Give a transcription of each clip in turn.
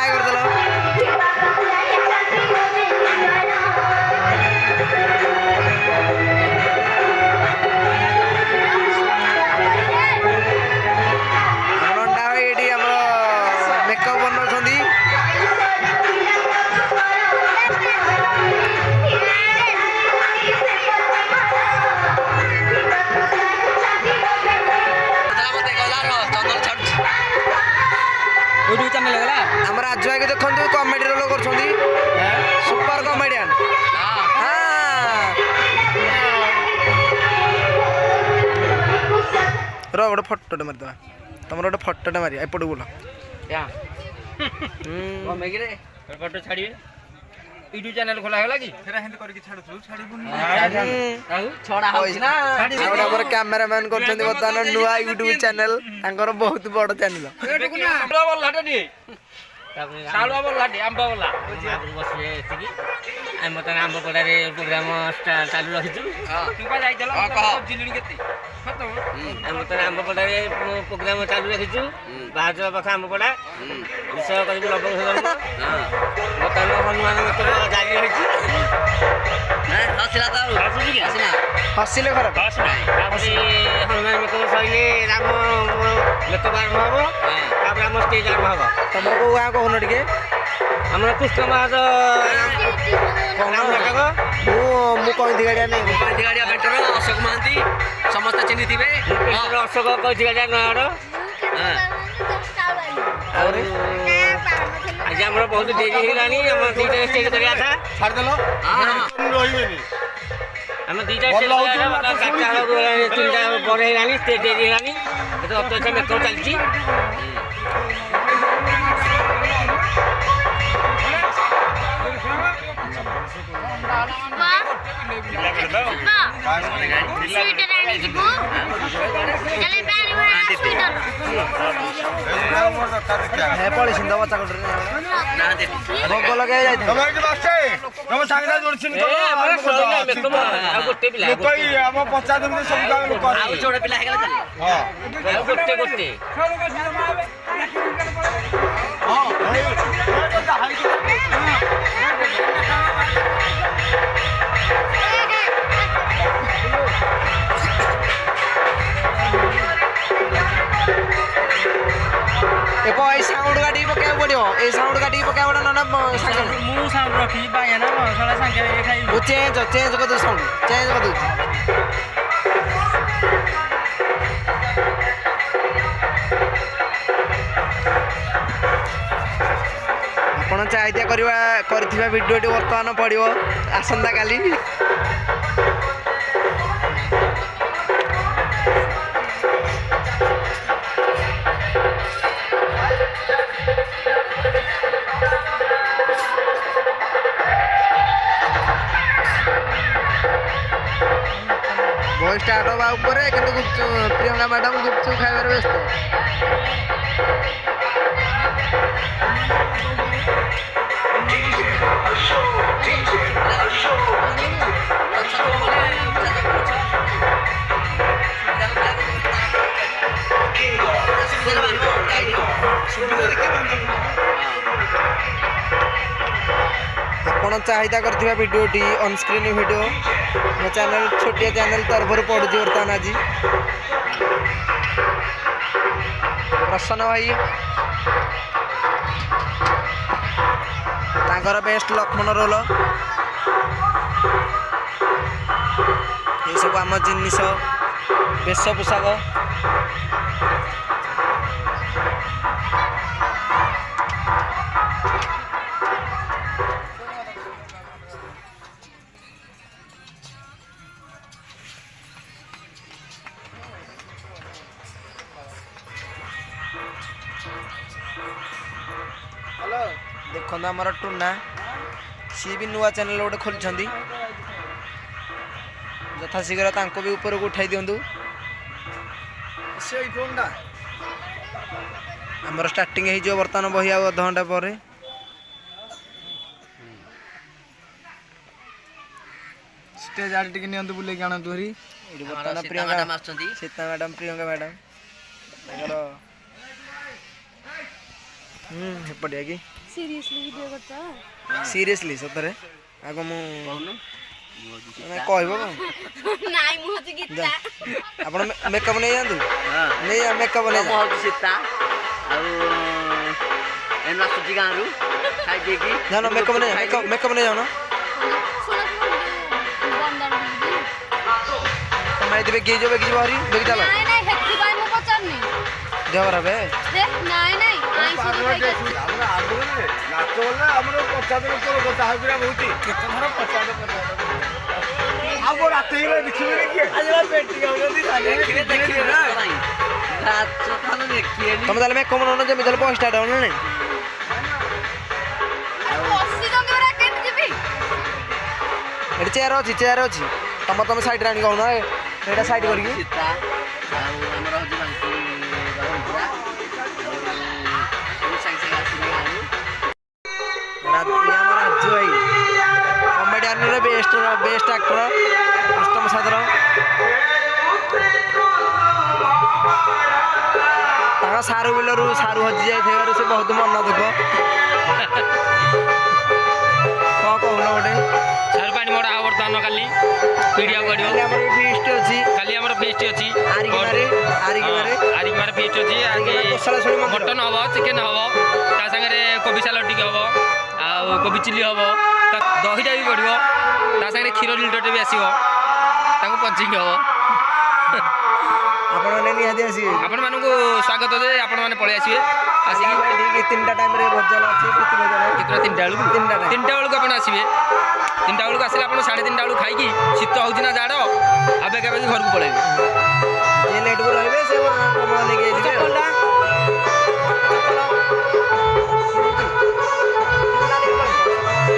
हाय करदेलो अंडा भाई एडी हमरो मेकअप बनौछंदी यूट्यूब चैनल है हमर आज भाई के देखंतु कॉमेडी रोल करछंदी सुपर कॉमेडियन हां रो गोटे फोटोटे मार दवा तमर गोटे फोटोटे मारी एपट बोल क्या कमेगी रे फोटो छाड़िए यूट्यूब चैनल खोला होला कि फेरा हेंद करके छाडु छाड़िबुनी छड़ा होइस ना आउडा हमर कैमरामैन करछंदी बतान नुआ यूट्यूब चैनल तांकर बहुत बड़ चैनल सालुआ बोलाटे नी सालुआ बोलाटे आंबा बोला आगु बसले एतिकी हम मत आंबा पडारे प्रोग्राम चालू रखिछु तू पा जाइतला जिलुनी केते खतम हम मत आंबा पडारे प्रोग्राम चालू रखिछु बाजवा पाखा आंबा पडा विषय करिबु लगभग हो बतन हनुमान मत जागी होइछि हां हसिला त हसुजी के हसिना हसिले खराब तापरे हनुमान मत सइले राम मत बार हबो तापर हम स्टेज आर हबो तमर को आ कहनो टिके हमरा कृष्ण महाराज कोन नाटक मु कहि गाड़िया नै कहि गाड़िया बेटर अशोक महांती समस्त चिन्हि थिबे अशोक कहि गाड़िया नाड और आज हमरा बहुत देरी हिलानी हम दीटा स्टेज करिया था छाड़ देलो हां रहिबेनी हम दीटा स्टेज करिया था काटा चिंता बड़े हिलानी स्टेज देरी हिलानी तो अब तो में को चलची है पड़ी सिंदा बच्चा को भोग लगे जाई तमर के बास्ते तम सांगना जोड़छिन तो हमरा सोइला में तुम आ गोटे पिला कोई हम 50 दिन में सब काम लोग आ जोड़े पिला हेगला चल हां गोटे गोटे हां एपो ए साउंड गाडी पके पड़ियो ए साउंड गाडी पके बड़ न साउंड मु साउंड रखी बाया ना सला संगे खाई वो चेंज कर दो साउंड चेंज कर दो आपण चाहिए करथिबा वीडियोटी वर्तमान पड़ियो आसंता काली बहुत स्टार्ट होगा ऊपर किंतु प्रियंका मैडम गुपचुप खाइबार व्यस्त आपण चाहिदा करथिबा वीडियोटी ऑन स्क्रीन वीडियो मो चैनल छोटिया चैनल तरफर पड़ुची बर्तमान आज प्रसन्न भाई तांकर बेस्ट लक्ष्मण रोल ये सब आम जिनिस वेश पोशाक देखो आमर टूना सी भी नुआ चैनल गोटे खोली यथाशीघ्र भी ऊपर को उठाई दिंतु आमर स्टार्टिंग हो बर्तमान बही आ अध घंटा पर स्टेज आड़ टिके नियंतु बुले के आनंतु हरी बर्तमान प्रियंका मैडम आछंती सीता मैडम प्रियंका मैडम हेपड़िया कि सीरियसली वीडियो करता सीरियसली सतरे आग मु कहब नाइ मु हती गीता आपण मेकअप नहीं जानतु नहीं मेकअप नहीं ମୁଁ ହଉଛି ସୀତା ଆଉ ଏନା ସୁଜି ଗାଁରୁ ଖାଇ ଦେଇକି जानो मेकअप नहीं मेकअप नहीं जानो सुन बंदर तमे दिबे गे जो बेगी बाहरी बेगी चलो नाइ नाइ हेती बाय मु पचारनी देह खराब है दे नाइ नाइ आई सुधु खाई के ଆମର ଆଗରୁ ନାଚ ଗଲେ ଆମର 50 ଦିନ ତଳ କଥା ହଉଥିଲା ବହୁତ କେତେ ଥର 50 ଆଉ ରାତି ହେଇଗଲେ ଦେଖିବେ କିଏ ଆଜି ପେଟି ଗାଉଛନ୍ତି ଦେଖିବେ ନାଚ ତାହେଲେ ଦେଖିବେନି तमे ताले मेकअप न जे मिदल पोस्ट स्टार्ट होना नहीं बसी जंगे रा केन जिबी एटी चेयर अछि तमे साइड रानी कहू ना एटा साइड करके ସୀତା ଆଉ ଆମର ହଉଛି ବାଙ୍କି ବାରମ୍ପୁରା ଆଉ ସାଙ୍ଗେ ସାଙ୍ଗେ ଆସିଲେ ଗାଁରୁ राजू भाई कॉमेडियन रे बेस्ट एक्टर अष्टम सादर ताका सारू बिलरू सारू हजी जाइथिबारु से बहुत मन दुख कौन कहून गोटे ସାରୁ ପାଣି ମଡ଼ା ହବ ବର୍ତ୍ତମାନ କାଲି ଭିଡ଼ିଓ କରିବ କାଲି ଆମର ଫିଷ୍ଟ ଅଛି କାଲି ଆମର ଫିଷ୍ଟ ଅଛି ଆରିକିମାରେ ଫିଷ୍ଟ ଅଛି ଆଜି କୋଶଳେଶ୍ୱରୀ ମନ୍ଦିର ମଟନ ହବ ଚିକେନ ହବ ତା ସାଙ୍ଗରେ କୋବି ସାଲାଡ଼ ଟିକେ ହବ ଆଉ କୋବି ଚିଲି ହବ ଦହିଟା ବି ପଡ଼ିବ ତା ସାଙ୍ଗରେ କ୍ଷୀର ଲିଟରଟେ ବି ଆସିବ ତାକୁ ପଞ୍ଚିଙ୍ଗ ହବ ଆପଣ ନିହାତି ଆସିବେ ଆପଣମାନଙ୍କୁ ସ୍ୱାଗତ ଯେ ଆପଣମାନେ ପଳେଇ ଆସିବେ ଆସିକି ଠିକ 3ଟା ଟାଇମ୍ ରେ ଭୋଜନ ଅଛି ପ୍ରତି ଭୋଜନ କେତେଟା 3ଟା ବେଳକୁ 3ଟା ବେଳକୁ ଆପଣ ଆସିବେ 3ଟା ବେଳକୁ ଆସିଲେ ଆପଣ 3:30 ବେଳକୁ ଖାଇକି ଶୀତ ହେଉଛି ନା ଜାଡ଼ ଆଉ ବେଗାବେଗି ଘରକୁ ପଳେଇବେ ଯେ ଲେଟ୍ କୁ ରହିବେ ସେ କମଳ ନେଇକି ଯାଇଥିବେ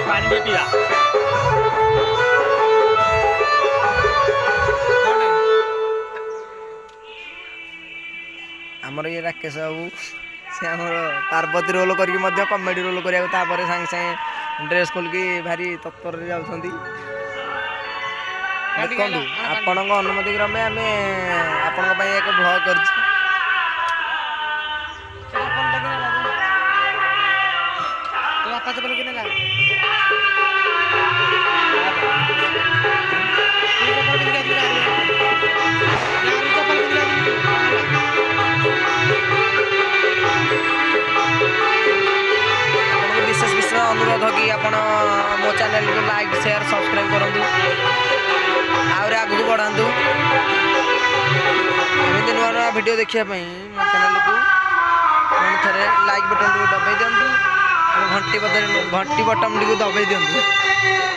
ପାଣି ଟିକେ ପିଇବା ଆମର ଇଏ ରାକେଶ ବାବୁ ସେ ଆମର ପାର୍ବତୀ ରୋଲ କରିକି ମଧ୍ୟ କମେଡି ରୋଲ କରିବାକୁ ତାପରେ ସାଙ୍ଗେ ସାଙ୍ଗେ ଡ୍ରେସ୍ ଖୋଲିକି ଭାରି ତତ୍ପରରେ ଯାଉଛନ୍ତି ଦେଖନ୍ତୁ ଆପଣଙ୍କ ଅନୁମତି କ୍ରମେ ଆମେ ଆପଣଙ୍କ ପାଇଁ ଏକ ଭ୍ଲଗ କରିଛୁ विशेष अनुरोध कि आपण मो चैनल को लाइक शेयर सब्सक्राइब करूँ आगे आगू बढ़ातु एमती नुआ नुआ भिड देखापी मो चैनल को पुणी थे लाइक बटन दबाई दिंतु घंटी बटन टी दबाई दिंतु।